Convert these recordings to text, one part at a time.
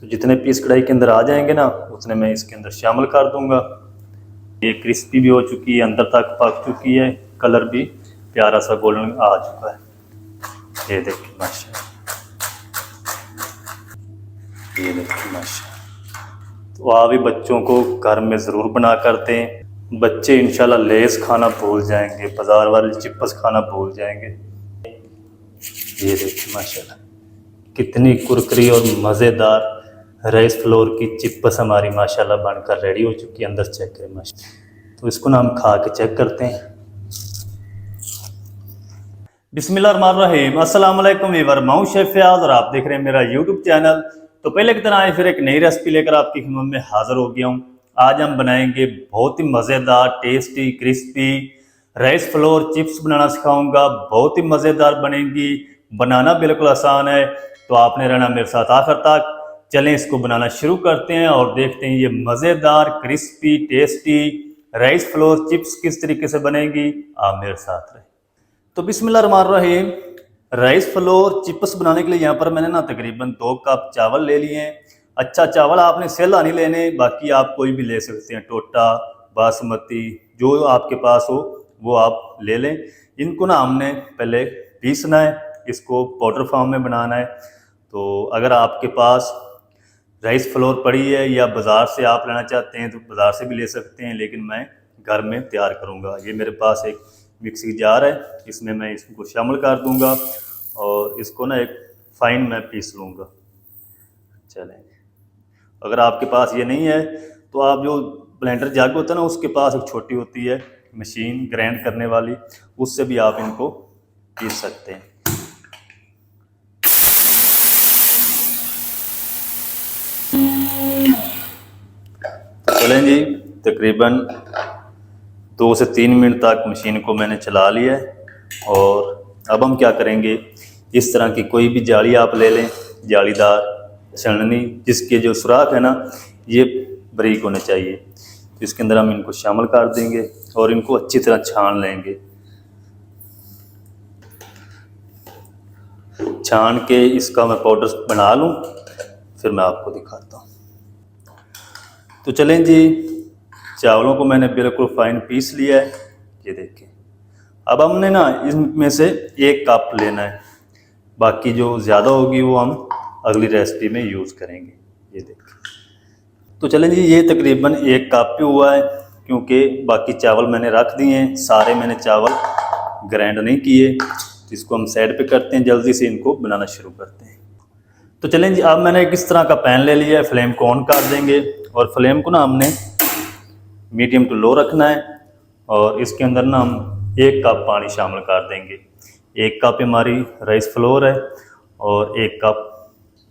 तो जितने पीस कढ़ाई के अंदर आ जाएंगे ना उतने मैं इसके अंदर शामिल कर दूंगा। ये क्रिस्पी भी हो चुकी है, अंदर तक पक चुकी है, कलर भी प्यारा सा गोल्डन आ चुका है। ये देखिए माशाल्लाह, ये देखिए माशाल्लाह। तो आप भी बच्चों को घर में ज़रूर बना कर दें। बच्चे इंशाल्लाह लेस खाना भूल जाएंगे, बाज़ार वाले चिप्स खाना भूल जाएंगे। ये देखिए माशाल्लाह कितनी कुरकुरी और मज़ेदार राइस फ्लोर की चिप्स हमारी माशाल्लाह बनकर रेडी हो चुकी है। अंदर चेक करें माशाल्लाह। तो इसको ना हम खा के चेक करते हैं। बिस्मिल्लाहिर्रहमानिर्रहीम। अस्सलाम वालेकुम वीवर, मैं हूं शेफ फयाज और आप देख रहे हैं मेरा यूट्यूब चैनल। तो पहले की तरह आए फिर एक नई रेसिपी लेकर आपकी खिदमत में हाजिर हो गया हूं। आज हम बनाएंगे बहुत ही मज़ेदार, tasty, crispy rice flour chips बनाना सिखाऊंगा। बहुत ही मज़ेदार बनेंगी, बनाना बिल्कुल आसान है। तो आपने रहना मेरे साथ आखिर तक। चलें इसको बनाना शुरू करते हैं और देखते हैं ये मज़ेदार, crispy, tasty rice flour chips किस तरीके से बनेगी। आप मेरे साथ रहें। तो बिस्मिल्लाहिर्रहमानिर्रहीम। राइस फ्लोर चिप्स बनाने के लिए यहाँ पर मैंने ना तकरीबन 2 कप चावल ले लिए हैं। अच्छा चावल आपने सेला नहीं लेने, बाकी आप कोई भी ले सकते हैं, टोटा, बासमती, जो आपके पास हो वो आप ले लें। इनको ना हमने पहले पीसना है, इसको पाउडर फॉर्म में बनाना है। तो अगर आपके पास राइस फ्लोर पड़ी है या बाज़ार से आप लेना चाहते हैं तो बाज़ार से भी ले सकते हैं, लेकिन मैं घर में तैयार करूँगा। ये मेरे पास एक मिक्सी जार है, इसमें मैं इसको शामिल कर दूंगा और इसको ना एक फाइन मैं पीस लूँगा। चलें, अगर आपके पास ये नहीं है तो आप जो ब्लेंडर जग होता है ना उसके पास एक छोटी होती है मशीन ग्राइंड करने वाली, उससे भी आप इनको पीस सकते हैं। चलें जी, तकरीबन 2 से 3 मिनट तक मशीन को मैंने चला लिया है। और अब हम क्या करेंगे, इस तरह की कोई भी जाली आप ले लें, जालीदार छलनी जिसके जो सुराख है ना ये बारीक होने चाहिए। तो इसके अंदर हम इनको शामिल कर देंगे और इनको अच्छी तरह छान लेंगे। छान के इसका मैं पाउडर बना लूँ, फिर मैं आपको दिखाता हूँ। तो चलें जी, चावलों को मैंने बिल्कुल फाइन पीस लिया है, ये देखें। अब हमने ना इसमें से 1 कप लेना है, बाकी जो ज़्यादा होगी वो हम अगली रेसिपी में यूज़ करेंगे। ये देखें। तो चलें जी, ये तकरीबन 1 कप पे हुआ है, क्योंकि बाकी चावल मैंने रख दिए हैं, सारे मैंने चावल ग्राइंड नहीं किए। तो इसको हम साइड पे करते हैं, जल्दी से इनको बनाना शुरू करते हैं। तो चलें जी, अब मैंने किस तरह का पैन ले लिया है, फ्लेम को ऑन कर देंगे और फ्लेम को ना हमने मीडियम टू लो रखना है। और इसके अंदर ना हम 1 कप पानी शामिल कर देंगे। 1 कप हमारी राइस फ्लोर है और 1 कप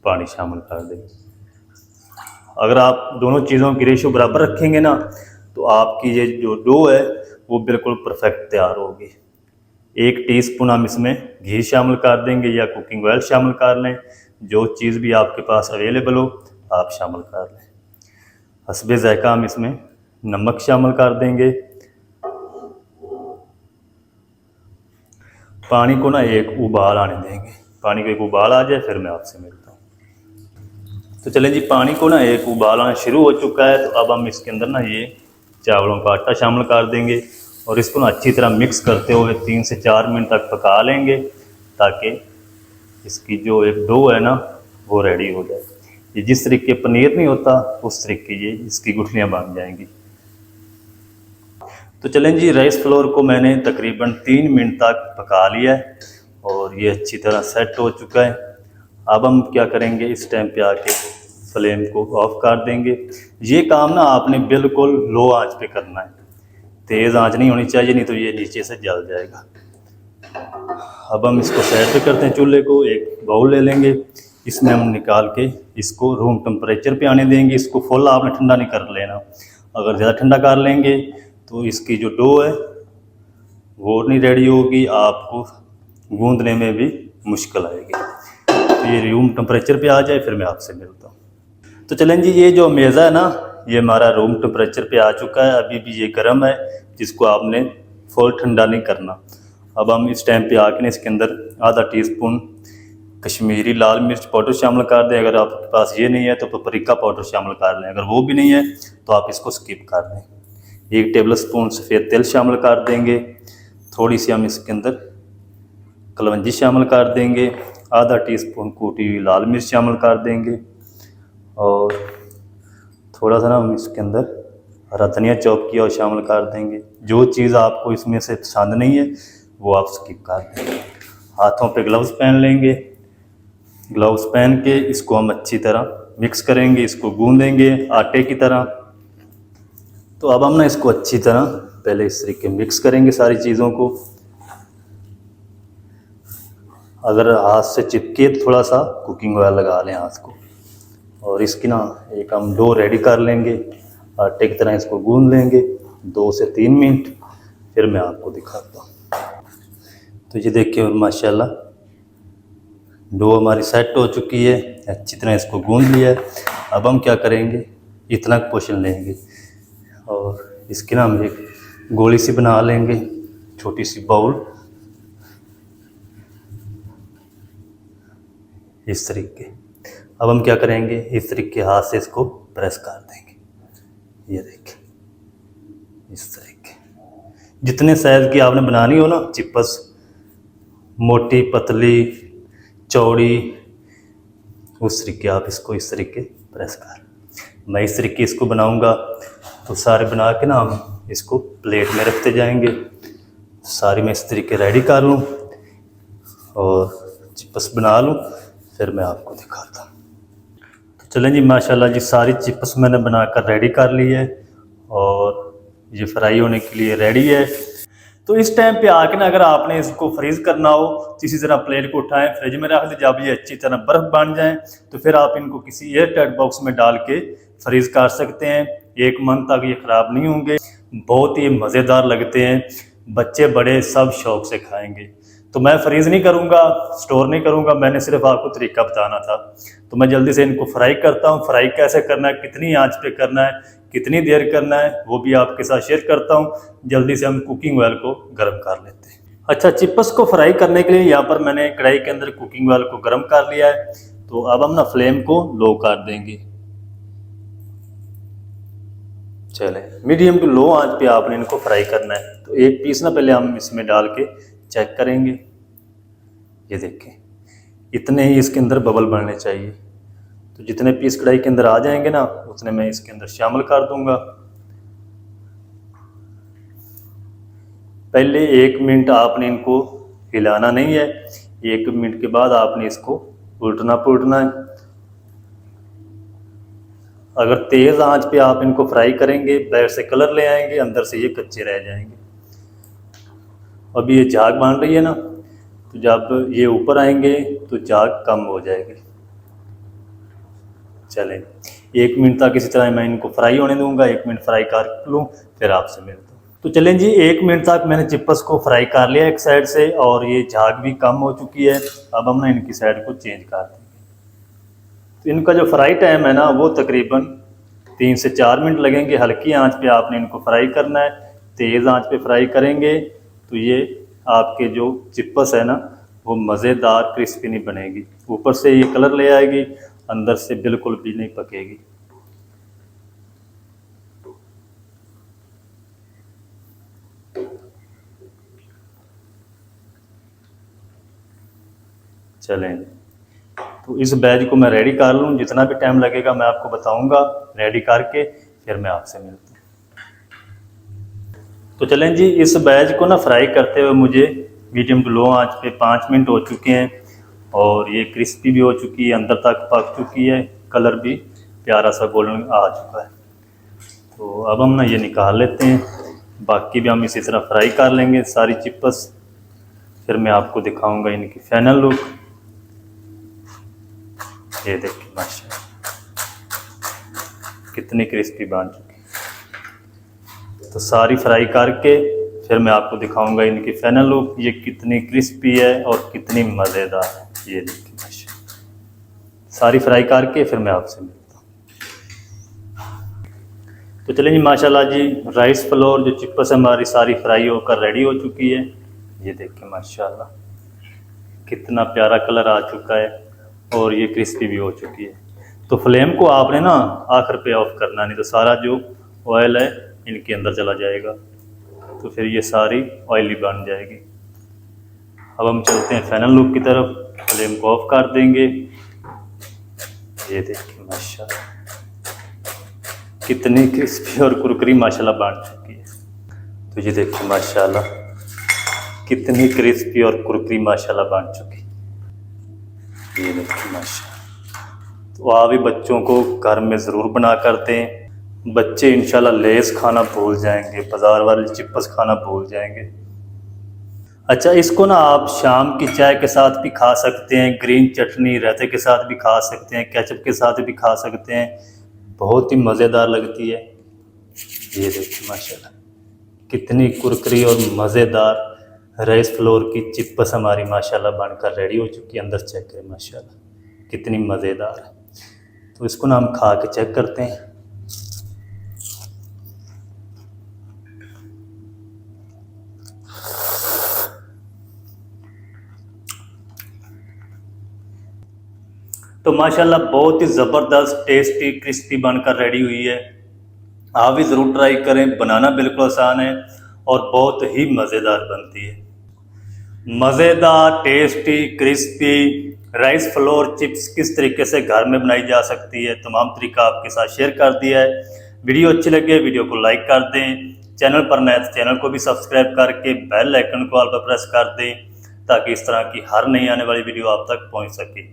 पानी शामिल कर देंगे। अगर आप दोनों चीज़ों की रेशो बराबर रखेंगे ना तो आपकी ये जो डो है वो बिल्कुल परफेक्ट तैयार होगी। 1 टीस्पून हम इसमें घी शामिल कर देंगे या कुकिंग ऑयल शामिल कर लें, जो चीज़ भी आपके पास अवेलेबल हो आप शामिल कर लें। हस्बे ज़ायका हम इसमें नमक शामिल कर देंगे। पानी को ना एक उबाल आने देंगे, पानी को एक उबाल आ जाए फिर मैं आपसे मिलता हूँ। तो चलें जी, पानी को ना एक उबाल आना शुरू हो चुका है। तो अब हम इसके अंदर ना ये चावलों का आटा शामिल कर देंगे और इसको ना अच्छी तरह मिक्स करते हुए 3 से 4 मिनट तक पका लेंगे, ताकि इसकी जो एक डो है ना वो रेडी हो जाए। ये जिस तरीके पनीर नहीं होता उस तरीके ये इसकी गुठलियाँ बन जाएंगी। तो चलें जी, राइस फ्लोर को मैंने तकरीबन 3 मिनट तक पका लिया है और ये अच्छी तरह सेट हो चुका है। अब हम क्या करेंगे, इस टाइम पे आके फ्लेम को ऑफ कर देंगे। ये काम ना आपने बिल्कुल लो आंच पे करना है, तेज़ आंच नहीं होनी चाहिए, नहीं तो ये नीचे से जल जाएगा। अब हम इसको साइड पे करते हैं, चूल्हे को एक बाउल ले लेंगे, इसमें हम निकाल के इसको रूम टेम्परेचर पे आने देंगे। इसको फुल आपने ठंडा नहीं कर लेना, अगर ज़्यादा ठंडा कर लेंगे तो इसकी जो डो है वो नहीं रेडी होगी, आपको गूंदने में भी मुश्किल आएगी। तो ये रूम टेम्परेचर पे आ जाए फिर मैं आपसे मिलता हूँ। तो चलें जी, ये जो मेज़ा है ना ये हमारा रूम टेम्परेचर पे आ चुका है, अभी भी ये गर्म है, जिसको आपने फुल ठंडा नहीं करना। अब हम इस टाइम पे आके इसके अंदर आधा टीस्पून कश्मीरी लाल मिर्च पाउडर शामिल कर दें। अगर आपके पास ये नहीं है तो पपरिका पाउडर शामिल कर लें। अगर वो भी नहीं है तो आप इसको स्किप कर दें। 1 टेबल स्पून सफ़ेद तेल शामिल कर देंगे। थोड़ी सी हम इसके अंदर कलवंजी शामिल कर देंगे। आधा टीस्पून कूटी हुई लाल मिर्च शामिल कर देंगे और थोड़ा सा ना हम इसके अंदर हरा धनिया चॉप किया और शामिल कर देंगे। जो चीज़ आपको इसमें से पसंद नहीं है वो आप स्किप कर देंगे। हाथों पे ग्लव्स पहन लेंगे। ग्लव्स पहन के इसको हम अच्छी तरह मिक्स करेंगे, इसको गूंदेंगे आटे की तरह। तो अब हम ना इसको अच्छी तरह पहले इस तरीके मिक्स करेंगे सारी चीज़ों को। अगर हाथ से चिपके तो थोड़ा सा कुकिंग ऑयल लगा लें हाथ को और इसकी ना एक हम डो रेडी कर लेंगे। आटे की तरह इसको गूंद लेंगे 2 से 3 मिनट, फिर मैं आपको दिखाता हूँ। तो ये देखिए और माशाल्लाह डो हमारी सेट हो चुकी है, अच्छी तरह इसको गूंद लिया है। अब हम क्या करेंगे, इतना पोर्शन लेंगे और इसकी ना हम एक गोली सी बना लेंगे, छोटी सी बाउल इस तरीके। अब हम क्या करेंगे, इस तरीके हाथ से इसको प्रेस कर देंगे। ये देखिए इस तरीके। जितने साइज़ की आपने बनानी हो ना चिप्स, मोटी पतली चौड़ी, उस तरीके आप इसको इस तरीके प्रेस कर। मैं इस तरीके इसको बनाऊंगा तो सारे बना के ना हम इसको प्लेट में रखते जाएंगे। सारी मैं इस तरीके रेडी कर लूँ और चिप्स बना लूँ, फिर मैं आपको दिखाता हूँ। तो चलें जी, माशाल्लाह जी सारी चिप्स मैंने बनाकर रेडी कर ली है और ये फ्राई होने के लिए रेडी है। तो इस टाइम पे आके ना अगर आपने इसको फ्रीज़ करना हो तो इसी तरह प्लेट को उठाएं, फ्रिज में रख दें। जब ये अच्छी तरह बर्फ़ बन जाए तो फिर आप इनको किसी एयर टाइट बॉक्स में डाल के फ्रीज़ कर सकते हैं। 1 मंथ तक ये ख़राब नहीं होंगे। बहुत ही मज़ेदार लगते हैं, बच्चे बड़े सब शौक़ से खाएँगे। तो मैं फ्रीज़ नहीं करूँगा, स्टोर नहीं करूँगा, मैंने सिर्फ आपको तरीका बताना था। तो मैं जल्दी से इनको फ्राई करता हूँ। फ्राई कैसे करना है, कितनी आंच पे करना है, कितनी देर करना है, वो भी आपके साथ शेयर करता हूँ। जल्दी से हम कुकिंग ऑयल को गर्म कर लेते हैं। अच्छा, चिप्स को फ्राई करने के लिए यहाँ पर मैंने कढ़ाई के अंदर कुकिंग ऑयल को गर्म कर लिया है। तो अब हम ना फ्लेम को लो कर देंगे। चले मीडियम टू लो आंच पे आपने इनको फ्राई करना है। तो एक पीस ना पहले हम इसमें डाल के चेक करेंगे। ये देखें इतने ही इसके अंदर बबल बनने चाहिए। तो जितने पीस कढ़ाई के अंदर आ जाएंगे ना उतने मैं इसके अंदर शामिल कर दूंगा। पहले 1 मिनट आपने इनको हिलाना नहीं है। 1 मिनट के बाद आपने इसको उल्टना पुलटना है। अगर तेज़ आंच पे आप इनको फ्राई करेंगे बाहर से कलर ले आएंगे, अंदर से ये कच्चे रह जाएंगे। अभी ये झाग बन रही है ना, तो जब ये ऊपर आएंगे तो झाग कम हो जाएगी। चलें 1 मिनट तक इसी तरह मैं इनको फ्राई होने दूंगा। 1 मिनट फ्राई कर लूँ फिर आपसे मिलता हूँ। तो चलें जी, 1 मिनट तक मैंने चिप्स को फ्राई कर लिया एक साइड से और ये झाग भी कम हो चुकी है। अब हम ना इनकी साइड को चेंज कर देंगे। तो इनका जो फ्राई टाइम है ना वो तकरीबन 3 से 4 मिनट लगेंगे। हल्की आंच पे आपने इनको फ्राई करना है। तेज़ आंच पे फ्राई करेंगे तो ये आपके जो चिप्स है ना वो मज़ेदार क्रिस्पी नहीं बनेगी। ऊपर से ये कलर ले आएगी, अंदर से बिल्कुल भी नहीं पकेगी। चलें तो इस बैच को मैं रेडी कर लूँ। जितना भी टाइम लगेगा मैं आपको बताऊंगा। रेडी करके फिर मैं आपसे मिलता हूँ। तो चलें जी, इस बैच को ना फ्राई करते हुए मुझे मीडियम टू लो आंच पे 5 मिनट हो चुके हैं और ये क्रिस्पी भी हो चुकी है, अंदर तक पक चुकी है, कलर भी प्यारा सा गोल्डन आ चुका है। तो अब हम ना ये निकाल लेते हैं। बाकी भी हम इसी तरह फ्राई कर लेंगे सारी चिप्स, फिर मैं आपको दिखाऊंगा इनकी फाइनल लुक। ये देखिए माशाल्लाह कितनी क्रिस्पी बन चुकी है। तो सारी फ्राई करके फिर मैं आपको दिखाऊंगा इनकी फाइनल लुक, ये कितनी क्रिस्पी है और कितनी मज़ेदार है। ये देखिए माशाल्लाह सारी फ्राई करके फिर मैं आपसे मिलता हूँ। तो चलिए जी, माशाल्लाह जी राइस फ्लोर जो चिप्स हमारी सारी फ्राई होकर रेडी हो चुकी है। ये देखिए माशाल्लाह कितना प्यारा कलर आ चुका है। और ये क्रिस्पी भी हो चुकी है। तो फ्लेम को आपने ना आखिर पे ऑफ करना, नहीं तो सारा जो ऑयल है इनके अंदर चला जाएगा, तो फिर ये सारी ऑयली बन जाएगी। अब हम चलते हैं फाइनल लुक की तरफ। फ्लेम को ऑफ कर देंगे। ये देखिए माशाल्लाह कितनी क्रिस्पी और कुरकुरी माशाल्लाह बन चुकी है। तो ये देखिए माशाल्लाह कितनी क्रिस्पी और कुरकुरी माशाल्लाह बन चुकी। ये देखिए माशाल्लाह। तो आप भी बच्चों को घर में ज़रूर बना कर दें। बच्चे इंशाल्लाह लेस खाना भूल जाएंगे, बाज़ार वाले चिप्स खाना भूल जाएंगे। अच्छा, इसको ना आप शाम की चाय के साथ भी खा सकते हैं, ग्रीन चटनी रायते के साथ भी खा सकते हैं, केचप के साथ भी खा सकते हैं। बहुत ही मज़ेदार लगती है। ये देखिए माशाल्लाह कितनी कुरकुरी और मज़ेदार राइस फ्लोर की चिप्स हमारी माशाल्लाह बनकर रेडी हो चुकी है। अंदर चेक करें माशाल्लाह कितनी मज़ेदार है। तो इसको ना हम खा के चेक करते हैं। तो माशाल्लाह बहुत ही ज़बरदस्त टेस्टी क्रिस्पी बनकर रेडी हुई है। आप भी ज़रूर ट्राई करें, बनाना बिल्कुल आसान है और बहुत ही मज़ेदार बनती है। मज़ेदार tasty crispy rice flour chips किस तरीके से घर में बनाई जा सकती है, तमाम तरीका आपके साथ शेयर कर दिया है। वीडियो अच्छी लगे वीडियो को लाइक कर दें, चैनल पर नए तो चैनल को भी सब्सक्राइब करके बेल आइकन को ऑल पर प्रेस कर दें, ताकि इस तरह की हर नई आने वाली वीडियो आप तक पहुंच सके।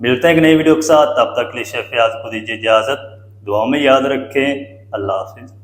मिलते हैं एक नई वीडियो के साथ, तब तक के लिए शेफ याद को दीजिए इजाज़त। दुआ में याद रखें। अल्लाह हाफिज़।